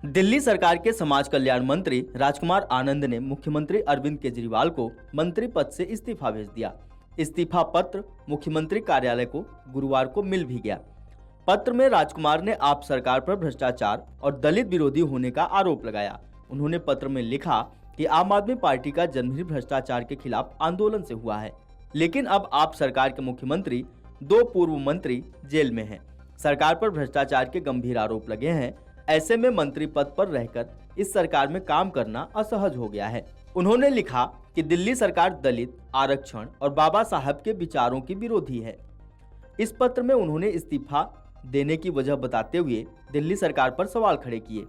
दिल्ली सरकार के समाज कल्याण मंत्री राजकुमार आनंद ने मुख्यमंत्री अरविंद केजरीवाल को मंत्री पद से इस्तीफा भेज दिया। इस्तीफा पत्र मुख्यमंत्री कार्यालय को गुरुवार को मिल भी गया। पत्र में राजकुमार ने आप सरकार पर भ्रष्टाचार और दलित विरोधी होने का आरोप लगाया। उन्होंने पत्र में लिखा कि आम आदमी पार्टी का जन्म ही भ्रष्टाचार के खिलाफ आंदोलन से हुआ है, लेकिन अब आप सरकार के मुख्यमंत्री 2 पूर्व मंत्री जेल में हैं। सरकार पर भ्रष्टाचार के गंभीर आरोप लगे हैं। ऐसे में मंत्री पद पर रहकर इस सरकार में काम करना असहज हो गया है। उन्होंने लिखा कि दिल्ली सरकार दलित, आरक्षण और बाबा साहब के विचारों की विरोधी है। इस पत्र में उन्होंने इस्तीफा देने की वजह बताते हुए दिल्ली सरकार पर सवाल खड़े किए।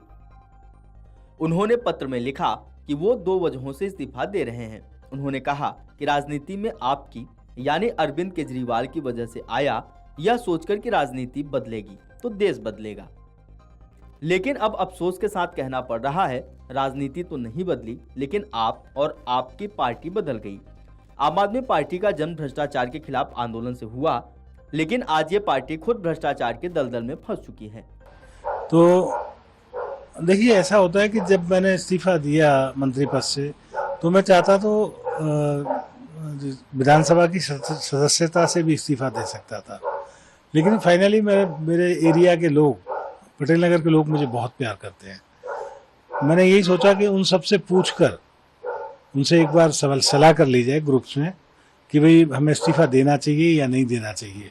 उन्होंने पत्र में लिखा कि वो 2 वजहों से इस्तीफा दे रहे हैं। उन्होंने कहा कि राजनीति में आपकी यानी अरविंद केजरीवाल की वजह से आया, यह सोचकर कि राजनीति बदलेगी तो देश बदलेगा। लेकिन अब अफसोस के साथ कहना पड़ रहा है, राजनीति तो नहीं बदली, लेकिन आप और आपकी पार्टी बदल गई। आम आदमी पार्टी का जन्म भ्रष्टाचार के खिलाफ आंदोलन से हुआ, लेकिन आज ये पार्टी खुद भ्रष्टाचार के दलदल में फंस चुकी है। तो देखिए, ऐसा होता है कि जब मैंने इस्तीफा दिया मंत्री पद से, तो मैं चाहता तो विधानसभा की सदस्यता से भी इस्तीफा दे सकता था, लेकिन फाइनली मेरे एरिया के लोग, पटेल नगर के लोग मुझे बहुत प्यार करते हैं। मैंने यही सोचा कि उन सबसे पूछकर उनसे एक बार सलाह कर ली जाए ग्रुप्स में कि भाई हमें इस्तीफा देना चाहिए या नहीं देना चाहिए।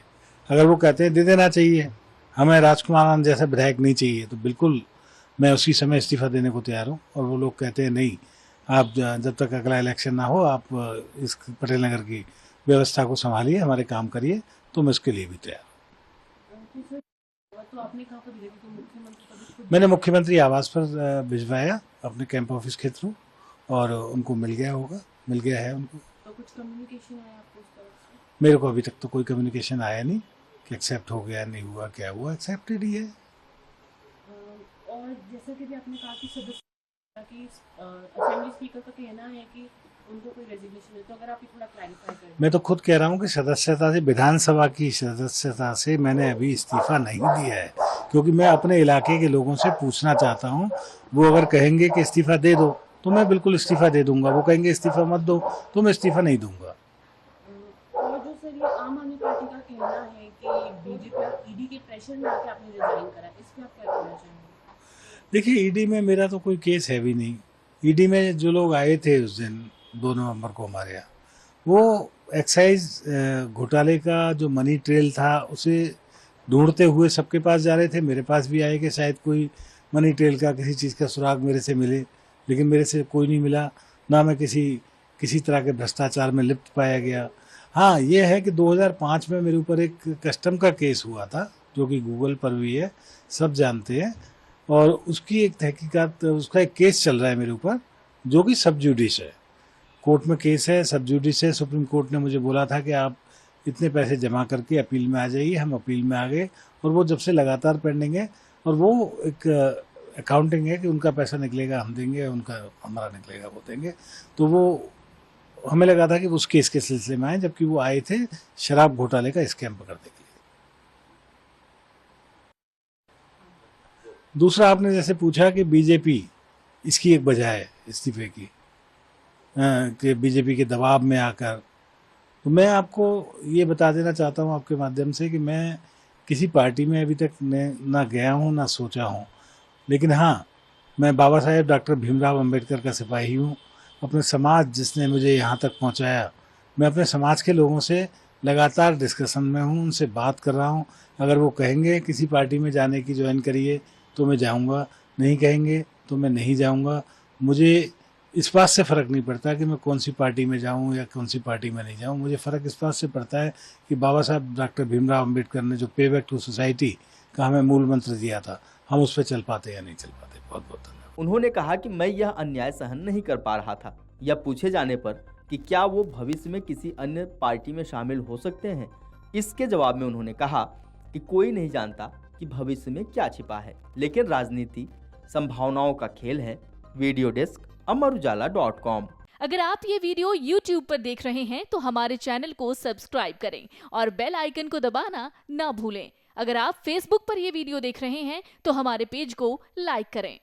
अगर वो कहते हैं दे देना चाहिए, हमें राजकुमार आनंद जैसा विधायक नहीं चाहिए, तो बिल्कुल मैं उसी समय इस्तीफा देने को तैयार हूँ। और वो लोग कहते हैं नहीं, आप जब तक अगला इलेक्शन ना हो, आप इस पटेल नगर की व्यवस्था को संभालिए, हमारे काम करिए, तो मैं उसके लिए भी तैयार हूँ। तो आपने कहाँ पर भेजा? मुख्यमंत्री मैंने मुख्यमंत्री आवास पर भिजवाया अपने कैंप ऑफिस के थ्रू, और उनको मिल गया है उनको। तो कुछ कम्युनिकेशन आया आपको उस तरफ से? मेरे को अभी तक तो कोई कम्युनिकेशन आया नहीं कि एक्सेप्ट हो गया, नहीं हुआ, क्या हुआ, एक्सेप्टेड ही है। और जैसा कि भी आपने कहा कि सदस्य की असेंबली स्पीकर का कहना है कि उनको कोई रेजिग्नेशन है, तो अगर आप ये थोड़ा क्लैरिफाई करें। मैं तो खुद कह रहा हूँ कि सदस्यता से, विधानसभा की सदस्यता से मैंने अभी इस्तीफा नहीं दिया है, क्योंकि मैं अपने इलाके के लोगों से पूछना चाहता हूँ। वो अगर कहेंगे कि इस्तीफा दे दो, तो मैं बिल्कुल इस्तीफा दे दूंगा। वो कहेंगे इस्तीफा मत दो, तो मैं इस्तीफा नहीं दूंगा। और जो सर ये आम आदमी पार्टी का कहना है कि बीजेपी और ईडी के प्रेशर में आके आपने रिजाइन करा, इस पे आप क्या कहना चाहेंगे? देखिए, ईडी में मेरा तो कोई केस है भी नहीं। ईडी में जो लोग आए थे उस दिन 2 नवंबर को हमारे यहाँ, वो एक्साइज घोटाले का जो मनी ट्रेल था उसे ढूंढते हुए सबके पास जा रहे थे। मेरे पास भी आए कि शायद कोई मनी ट्रेल का किसी चीज़ का सुराग मेरे से मिले, लेकिन मेरे से कोई नहीं मिला। ना मैं किसी तरह के भ्रष्टाचार में लिप्त पाया गया। हाँ, ये है कि 2005 में मेरे ऊपर एक कस्टम का केस हुआ था, जो कि गूगल पर भी है, सब जानते हैं, और उसकी एक तहकीकात, उसका एक केस चल रहा है मेरे ऊपर, जो कि सब जुडिस है। कोर्ट में केस है, सब जुडिस है। सुप्रीम कोर्ट ने मुझे बोला था कि आप इतने पैसे जमा करके अपील में आ जाइए। हम अपील में आ गए, और वो जब से लगातार पेंडिंग है, और वो एक अकाउंटिंग है कि उनका पैसा निकलेगा हम देंगे, उनका हमारा निकलेगा वो देंगे। तो वो हमें लगा था कि उस केस के सिलसिले में आए, जबकि वो आए थे शराब घोटाले का स्कैम पकड़ने के लिए। दूसरा, आपने जैसे पूछा कि बीजेपी इसकी एक वजह है इस्तीफे की, कि बीजेपी के दबाव में आकर, तो मैं आपको ये बता देना चाहता हूँ आपके माध्यम से कि मैं किसी पार्टी में अभी तक ना गया हूँ, ना सोचा हूँ। लेकिन हाँ, मैं बाबा साहेब डॉक्टर भीमराव अंबेडकर का सिपाही हूँ। अपने समाज जिसने मुझे यहाँ तक पहुँचाया, मैं अपने समाज के लोगों से लगातार डिस्कशन में हूँ, उनसे बात कर रहा हूँ। अगर वो कहेंगे किसी पार्टी में जाने की, ज्वाइन करिए, तो मैं जाऊँगा। नहीं कहेंगे तो मैं नहीं जाऊँगा। मुझे इस बात से फ़र्क नहीं पड़ता कि मैं कौन सी पार्टी में जाऊं या कौन सी पार्टी में नहीं जाऊं। मुझे फ़र्क इस बात से पड़ता है कि बाबा साहब डॉक्टर भीमराव अंबेडकर ने जो पे बैक टू सोसाइटी का हमें मूल मंत्र दिया था, हम उस पर चल पाते या नहीं चल पाते। बहुत बहुत धन्यवाद। उन्होंने कहा कि मैं यह अन्याय सहन नहीं कर पा रहा था। यह पूछे जाने पर कि क्या वो भविष्य में किसी अन्य पार्टी में शामिल हो सकते हैं, इसके जवाब में उन्होंने कहा कि कोई नहीं जानता कि भविष्य में क्या छिपा है, लेकिन राजनीति संभावनाओं का खेल है। वीडियो डेस्क अमरउजाला.com। अगर आप ये वीडियो YouTube पर देख रहे हैं तो हमारे चैनल को सब्सक्राइब करें और बेल आइकन को दबाना ना भूलें। अगर आप Facebook पर ये वीडियो देख रहे हैं तो हमारे पेज को लाइक करें।